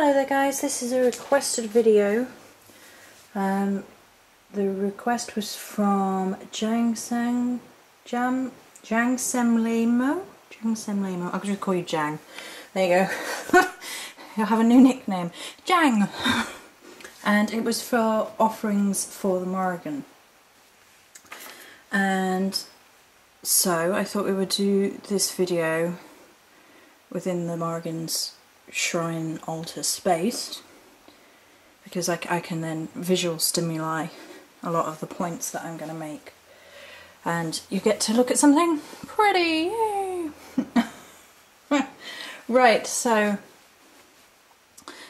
Hello there guys, this is a requested video. The request was from Jang Semlimo. I'll just call you Jang. There you go. You'll have a new nickname. Jang! And it was for offerings for the Morrigan. And so I thought we would do this video within the Morrigan's shrine altar space, because I can then visual stimuli a lot of the points that I'm going to make, and you get to look at something pretty. Yay! Right, so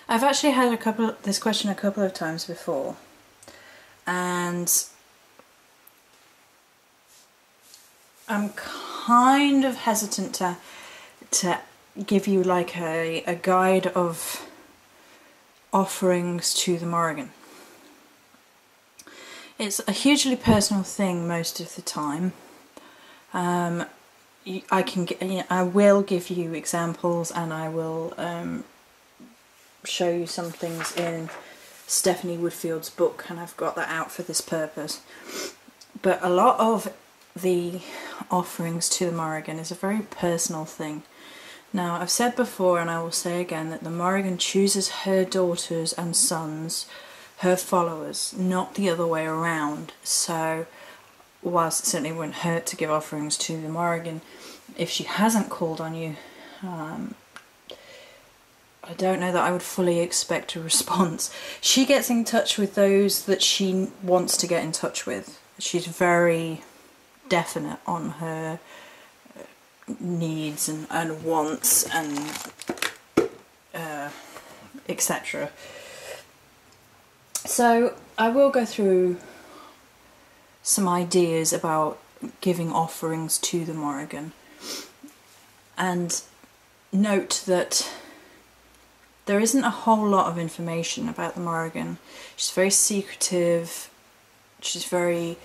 I've actually had this question a couple of times before, and I'm kind of hesitant to give you like a guide of offerings to the Morrigan. It's a hugely personal thing most of the time. I will give you examples, and I will show you some things in Stephanie Woodfield's book, and I've got that out for this purpose. But a lot of the offerings to the Morrigan is a very personal thing. Now, I've said before, and I will say again, that the Morrigan chooses her daughters and sons, her followers, not the other way around. So, whilst it certainly wouldn't hurt to give offerings to the Morrigan, if she hasn't called on you, I don't know that I would fully expect a response. She gets in touch with those that she wants to get in touch with. She's very definite on her needs and wants and etc. So I will go through some ideas about giving offerings to the Morrigan, and note that there isn't a whole lot of information about the Morrigan. She's very secretive, she's very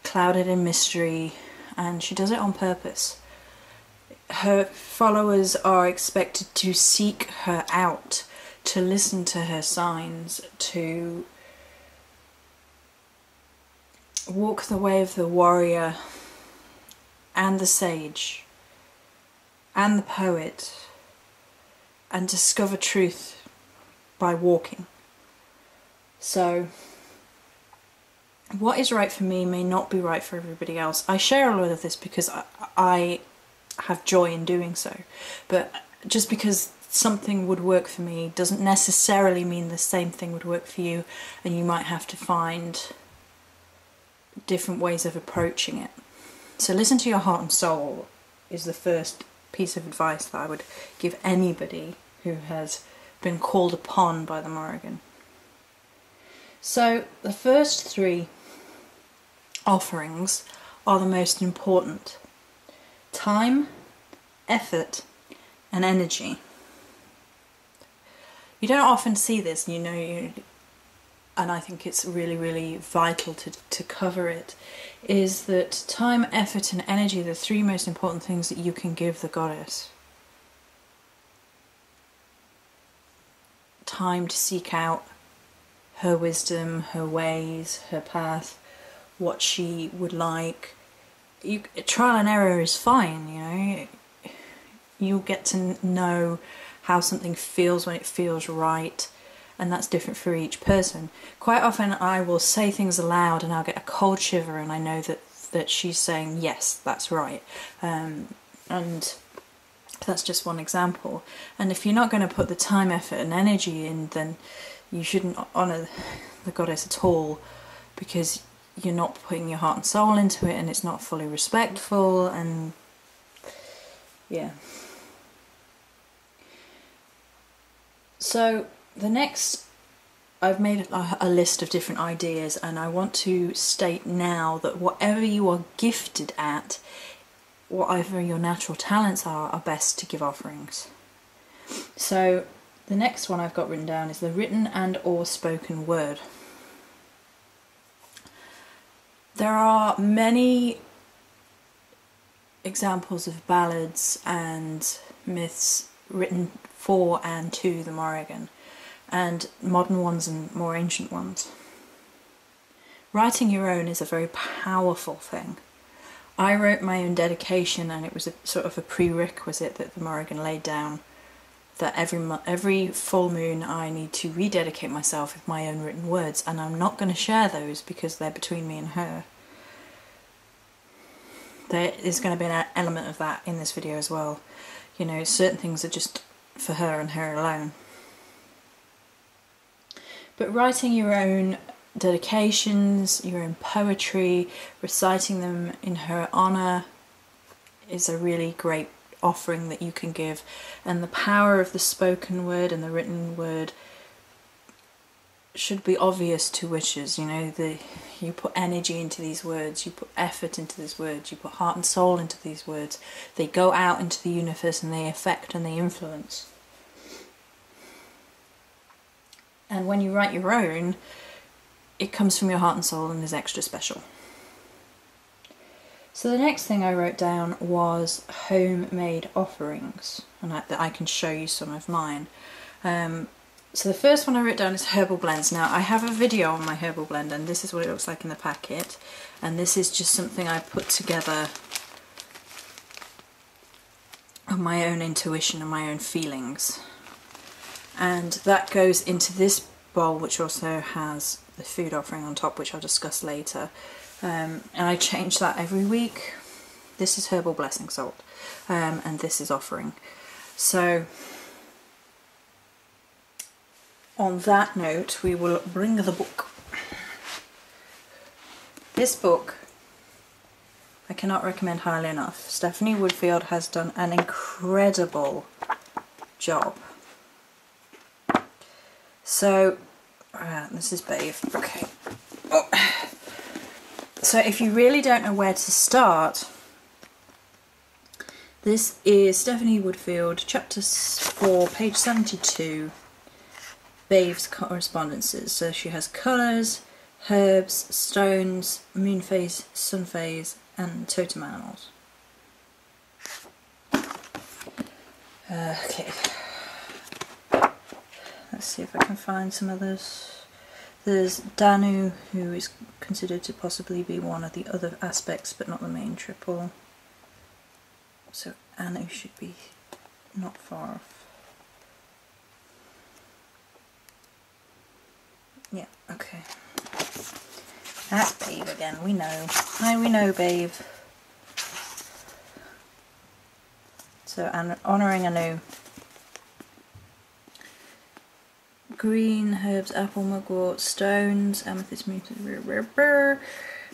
clouded in mystery, and she does it on purpose. Her followers are expected to seek her out, to listen to her signs, to walk the way of the warrior and the sage and the poet, and discover truth by walking. So what is right for me may not be right for everybody else. I share a lot of this because I have joy in doing so, but just because something would work for me doesn't necessarily mean the same thing would work for you, and you might have to find different ways of approaching it. So listen to your heart and soul is the first piece of advice that I would give anybody who has been called upon by the Morrigan. So the first three offerings are the most important: time, effort, and energy. You don't often see this, and I think it's really, really vital to cover it, is that time, effort, and energy are the three most important things that you can give the goddess. Time to seek out her wisdom, her ways, her path, what she would like. Trial and error is fine, You'll get to know how something feels when it feels right, and that's different for each person. Quite often I will say things aloud and I'll get a cold shiver, and I know that she's saying yes, that's right, and that's just one example. And if you're not going to put the time, effort and energy in, then you shouldn't honour the goddess at all, because you're not putting your heart and soul into it, and it's not fully respectful, and yeah. So the next, I've made a list of different ideas, and I want to state now that whatever you are gifted at, whatever your natural talents are best to give offerings. So the next one I've got written down is the written and or spoken word. There are many examples of ballads and myths written for and to the Morrigan. and modern ones and more ancient ones. Writing your own is a very powerful thing. I wrote my own dedication, and it was a sort of a prerequisite that the Morrigan laid down, that every full moon I need to rededicate myself with my own written words, and I'm not going to share those because they're between me and her. There is going to be an element of that in this video as well. You know, certain things are just for her and her alone. But writing your own dedications, your own poetry, reciting them in her honour is a really great offering that you can give. And the power of the spoken word and the written word should be obvious to witches. You know, you put energy into these words, you put effort into these words, you put heart and soul into these words. They go out into the universe and they affect and they influence. And when you write your own, it comes from your heart and soul and is extra special. So the next thing I wrote down was homemade offerings, and that I can show you some of mine. So the first one I wrote down is herbal blends. Now I have a video on my herbal blend, and this is what it looks like in the packet, and this is just something I put together on my own intuition and my own feelings. And that goes into this bowl, which also has the food offering on top, which I'll discuss later. And I change that every week. This is herbal blessing salt, and this is offering. So on that note, we will bring the book. This book I cannot recommend highly enough. Stephanie Woodfield has done an incredible job. So, this is Babe. Okay. Oh. So if you really don't know where to start, this is Stephanie Woodfield, chapter 4, page 72, Babe's correspondences. So she has colours, herbs, stones, moon phase, sun phase, and totem animals. Okay. Let's see if I can find some others. There's Danu, who is considered to possibly be one of the other aspects, but not the main triple. So Anu should be not far off. Yeah, okay. That's Babe again, we know. Hi, we know, Babe. So, honouring Anu. Green, herbs, apple, mugwort, stones, amethyst, moon,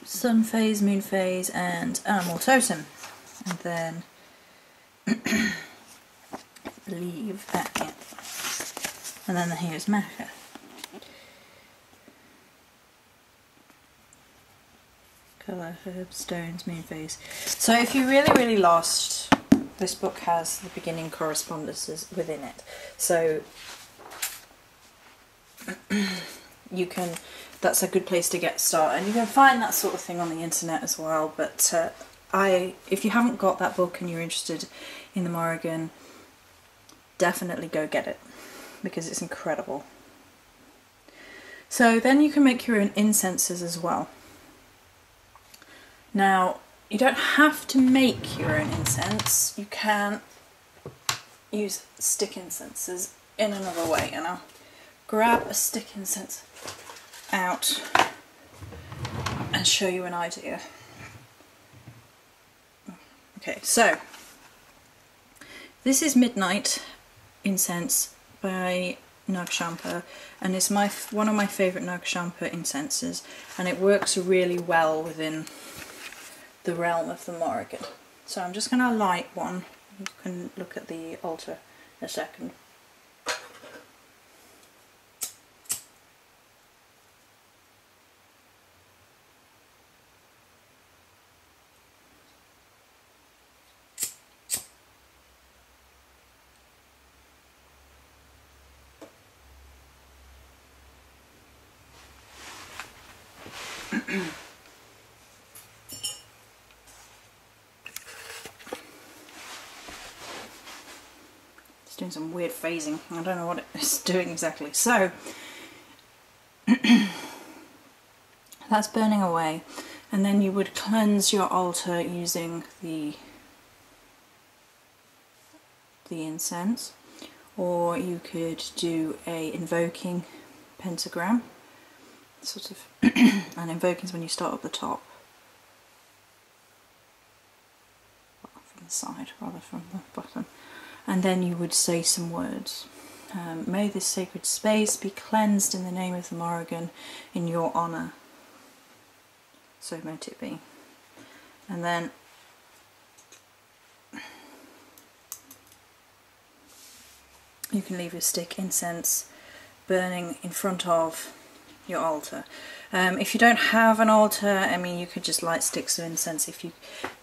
sun phase, moon phase, and animal totem. And then leave that in. And then here's Maca. Colour, herbs, stones, moon phase. So if you're really lost, this book has the beginning correspondences within it. So you can, that's a good place to get started, and you can find that sort of thing on the internet as well. But if you haven't got that book and you're interested in the Morrigan, definitely go get it, because it's incredible. So then you can make your own incenses as well. Now, you don't have to make your own incense, you can use stick incenses in another way, and I'll grab a stick incense out and show you an idea. Okay, so this is Midnight Incense by Nagshampa, and it's one of my favourite Nagshampa incenses, and it works really well within the realm of the Morrigan. So I'm just going to light one. You can look at the altar in a second. Just doing some weird phasing. I don't know what it's doing exactly. So that's burning away, and then you would cleanse your altar using the incense, or you could do a invoking pentagram, sort of, and invoking is when you start at the top, from the side rather from the bottom, and then you would say some words. May this sacred space be cleansed in the name of the Morrigan in your honour. So mote it be. And then you can leave your stick incense burning in front of your altar. If you don't have an altar, I mean, you could just light sticks of incense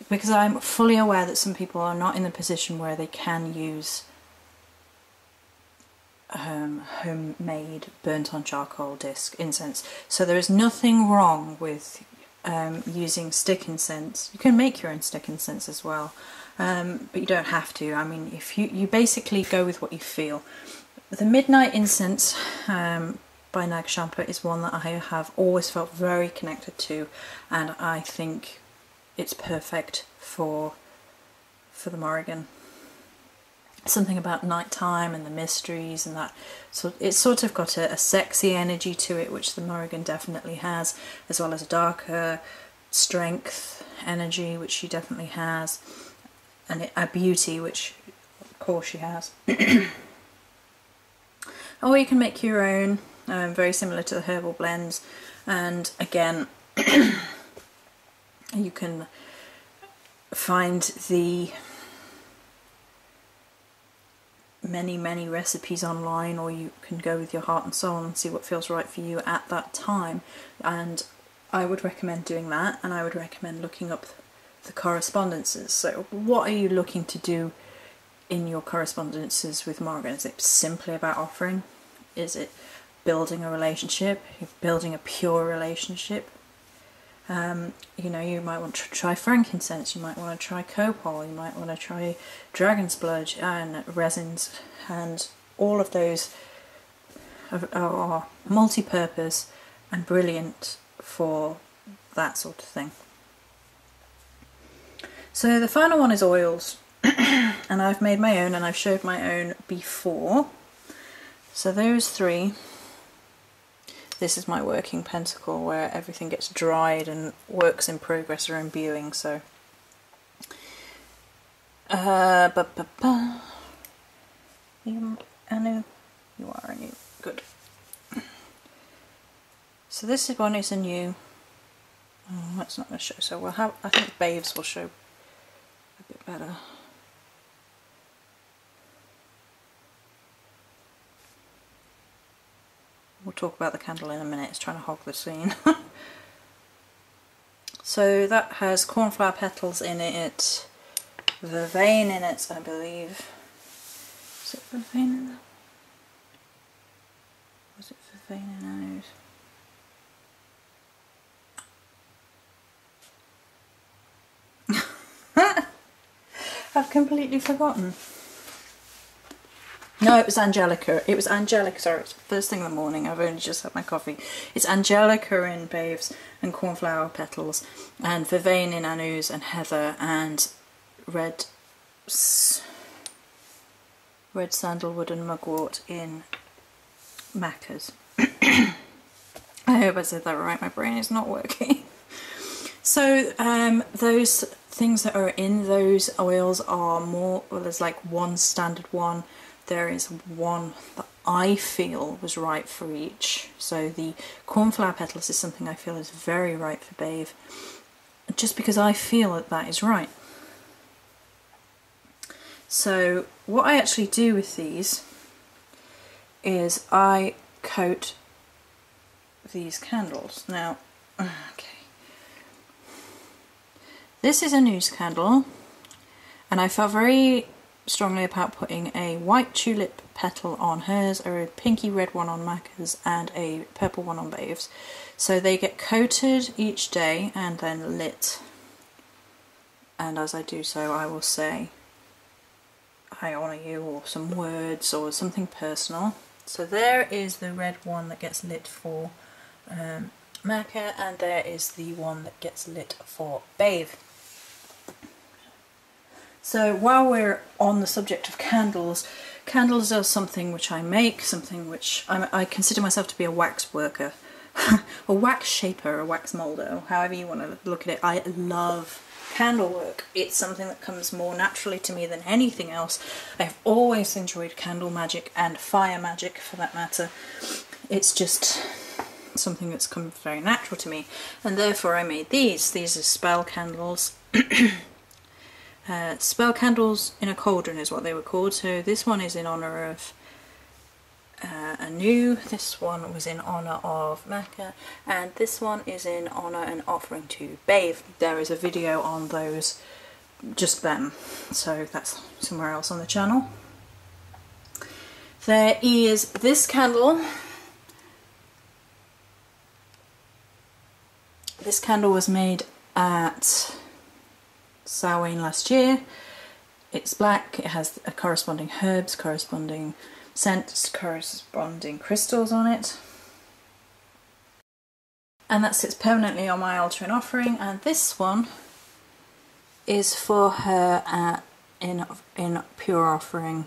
because I'm fully aware that some people are not in the position where they can use homemade burnt on charcoal disc incense. So there is nothing wrong with using stick incense. You can make your own stick incense as well. But you don't have to. I mean, if you basically go with what you feel. The Midnight Incense by Nag Champa is one that I have always felt very connected to, and I think it's perfect for the Morrigan. Something about nighttime and the mysteries and that. So it's sort of got a sexy energy to it, which the Morrigan definitely has, as well as a darker strength energy, which she definitely has. And a beauty, which of course she has. Or you can make your own, very similar to the herbal blends, and again you can find the many recipes online, or you can go with your heart and soul and see what feels right for you at that time. And I would recommend doing that, and I would recommend looking up the correspondences. So what are you looking to do in your correspondences with Morrigan? Is it simply about offering? Is it building a relationship? Building a pure relationship? You know, you might want to try frankincense, you might want to try copal, you might want to try dragon's blood and resins, and all of those are multi-purpose and brilliant for that sort of thing. So the final one is oils, and I've made my own and I've showed my own before. So those three. This is my working pentacle where everything gets dried and works in progress are imbuing. So Anu, you are a new, good. So this one is a new. Oh, that's not going to show so well. I think Babes will show a bit better. We'll talk about the candle in a minute, it's trying to hog the scene. So that has cornflower petals in it, vervain in it, I believe. Is it vervain in that? Was it vervain in ours? I've completely forgotten. No, it was Angelica. It was Angelica, sorry, it's first thing in the morning, I've only just had my coffee. It's Angelica in Babes and cornflower petals, and vervain in Anu's, and heather, and red sandalwood and mugwort in Macca's. I hope I said that right, my brain is not working. So those things that are in those oils are more, well, there's like one standard one. There is one that I feel was right for each. So the cornflower petals is something I feel is very right for Babe, just because I feel that that is right. So what I actually do with these is I coat these candles. Now, okay, this is a news candle, and I felt very strongly about putting a white tulip petal on hers, or a pinky red one on Macca's, and a purple one on Babe's. So they get coated each day and then lit. And as I do so, I will say, I honour you, or some words or something personal. So there is the red one that gets lit for Maka, and there is the one that gets lit for Babe. So while we're on the subject of candles, candles are something which I make, something which I consider myself to be a wax worker, a wax shaper, a wax moulder, however you want to look at it. I love candle work. It's something that comes more naturally to me than anything else. I've always enjoyed candle magic and fire magic for that matter. It's just something that's come very natural to me, and therefore I made these. These are spell candles. Spell candles in a cauldron is what they were called. So this one is in honour of Anu, this one was in honour of Maka, and this one is in honour and offering to Babe. There is a video on those, just them, so that's somewhere else on the channel. There is this candle. This candle was made at Samhain last year. It's black, it has a corresponding herbs, corresponding scents, corresponding crystals on it, and that sits permanently on my altar in offering. And this one is for her in pure offering,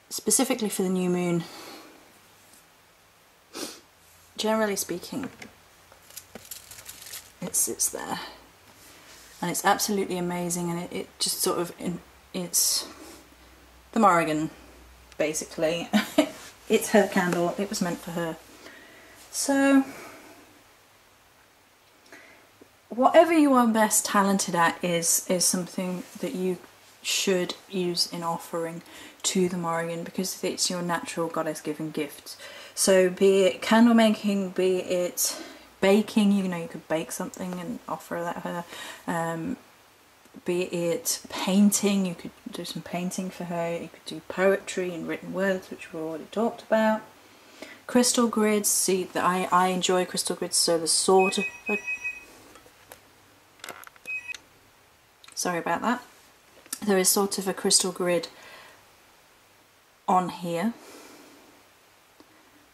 specifically for the new moon. Generally speaking, it sits there, and it's absolutely amazing, and it just sort of, it's the Morrigan, basically. It's her candle, it was meant for her. So whatever you are best talented at is something that you should use in offering to the Morrigan, because it's your natural goddess given gift. So be it candle making, be it baking, you know, you could bake something and offer that her. Be it painting, you could do some painting for her. You could do poetry and written words, which we've already talked about. Crystal grids, see that I enjoy crystal grids, so the sort of sorry about that. There is sort of a crystal grid on here.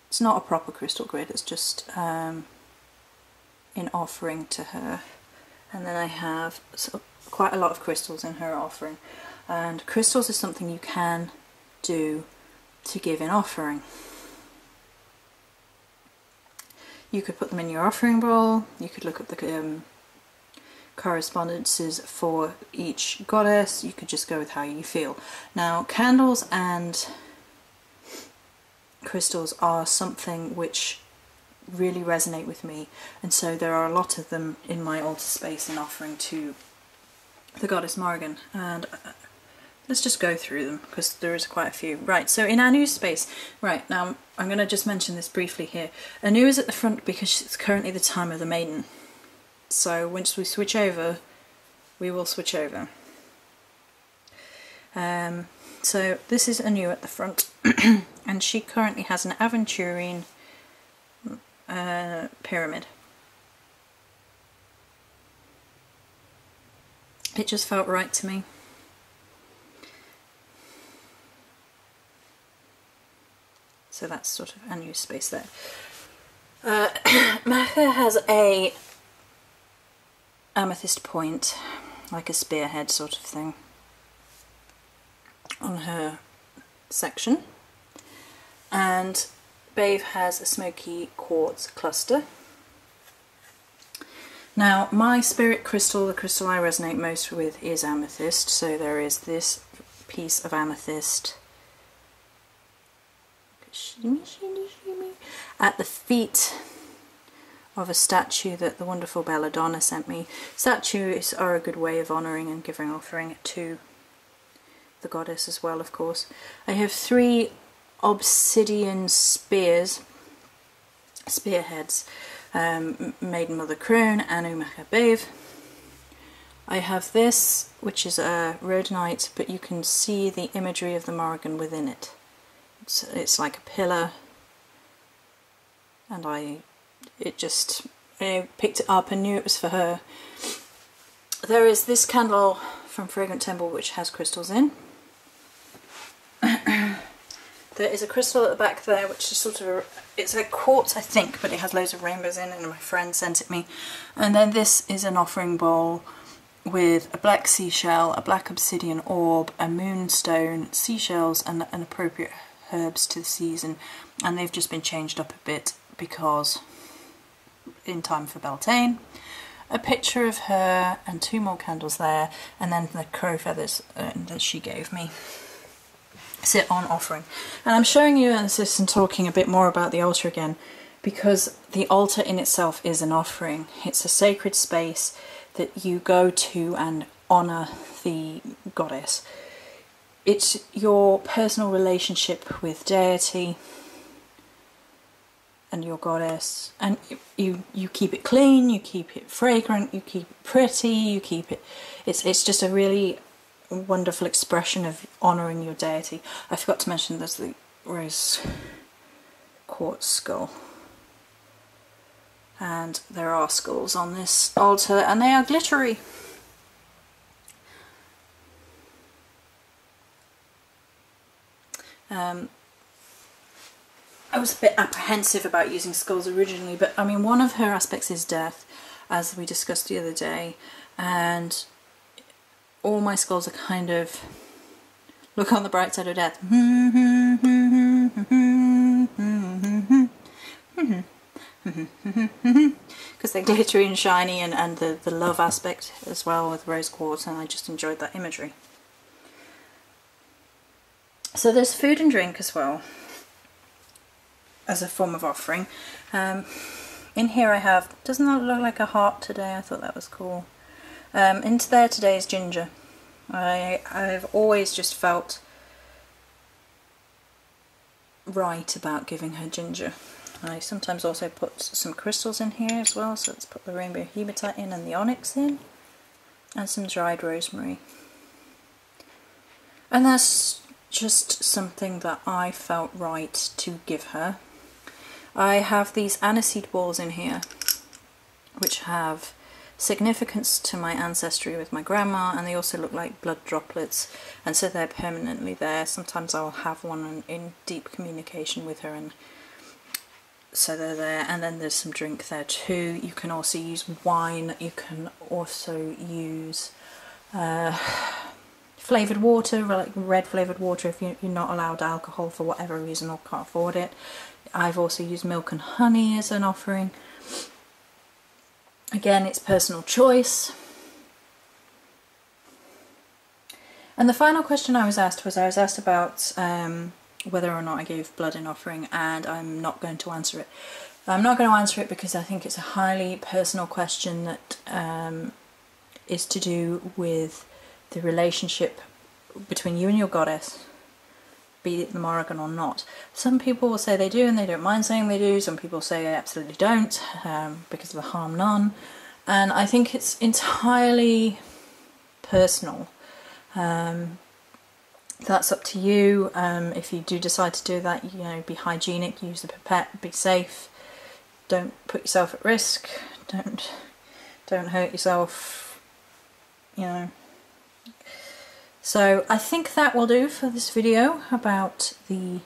It's not a proper crystal grid, it's just in offering to her. And then I have quite a lot of crystals in her offering. And crystals is something you can do to give in offering. You could put them in your offering bowl, you could look at the correspondences for each goddess, you could just go with how you feel. Now, candles and crystals are something which really resonate with me, and so there are a lot of them in my altar space in offering to the Goddess Morrigan, and let's just go through them because there is quite a few. Right, so in Anu's space, right, now I'm going to just mention this briefly here. Anu is at the front because it's currently the time of the maiden, so once we switch over, we will switch over. So this is Anu at the front, and she currently has an aventurine pyramid. It just felt right to me. So that's sort of Anu's space there. Maka has a amethyst point, like a spearhead sort of thing, on her section, and Babe has a smoky quartz cluster. Now, my spirit crystal, the crystal I resonate most with, is amethyst, so there is this piece of amethyst at the feet of a statue that the wonderful Belladonna sent me. Statues are a good way of honouring and giving offering to the goddess as well, of course. I have 3 obsidian spearheads, Maiden Mother Crone, Anu, Maka, Babe. I have this, which is a rhodonite, but you can see the imagery of the Morrigan within it. It's like a pillar, and I picked it up and knew it was for her. There is this candle from Fragrant Temple which has crystals in. There is a crystal at the back there, which is sort of it's a quartz, I think, but it has loads of rainbows in it, and my friend sent it me. And then this is an offering bowl with a black seashell, a black obsidian orb, a moonstone, seashells, and appropriate herbs to the season. And they've just been changed up a bit because in time for Beltane. A picture of her and 2 more candles there, and then the crow feathers that she gave me sit on offering. And I'm showing you this and talking a bit more about the altar again because the altar in itself is an offering. It's a sacred space that you go to and honour the goddess. It's your personal relationship with deity and your goddess, and you keep it clean, you keep it fragrant, you keep it pretty, you keep it, it's just a really wonderful expression of honouring your deity. I forgot to mention there's the rose quartz skull, and there are skulls on this altar and they are glittery. I was a bit apprehensive about using skulls originally, but I mean, one of her aspects is death, as we discussed the other day, and all my skulls are kind of look on the bright side of death. Because they're glittery and shiny, and the love aspect as well with rose quartz, and I just enjoyed that imagery. So there's food and drink as well as a form of offering. In here I have, doesn't that look like a heart today? I thought that was cool. Into there today is ginger. I've always just felt right about giving her ginger. I sometimes also put some crystals in here as well, so let's put the rainbow hematite in and the onyx in, and some dried rosemary. And that's just something that I felt right to give her. I have these aniseed balls in here, which have significance to my ancestry with my grandma, and they also look like blood droplets, and so they're permanently there. Sometimes I'll have one in deep communication with her, and so they're there. And then there's some drink there too. You can also use wine, you can also use flavoured water, like red flavoured water if you're not allowed alcohol for whatever reason or can't afford it. I've also used milk and honey as an offering. Again, it's personal choice. And the final question I was asked about whether or not I gave blood in offering, and I'm not going to answer it. I'm not going to answer it because I think it's a highly personal question that is to do with the relationship between you and your goddess, be it the Morrigan or not. Some people will say they do and they don't mind saying they do. Some people say they absolutely don't because of the harm none. And I think it's entirely personal. That's up to you. If you do decide to do that, you know, be hygienic, use the pipette, be safe. Don't put yourself at risk. Don't hurt yourself, you know. So I think that will do for this video about the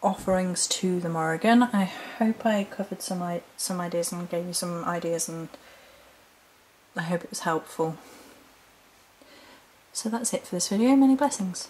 offerings to the Morrigan. I hope I covered some ideas and gave you some ideas, and I hope it was helpful. So that's it for this video. Many blessings.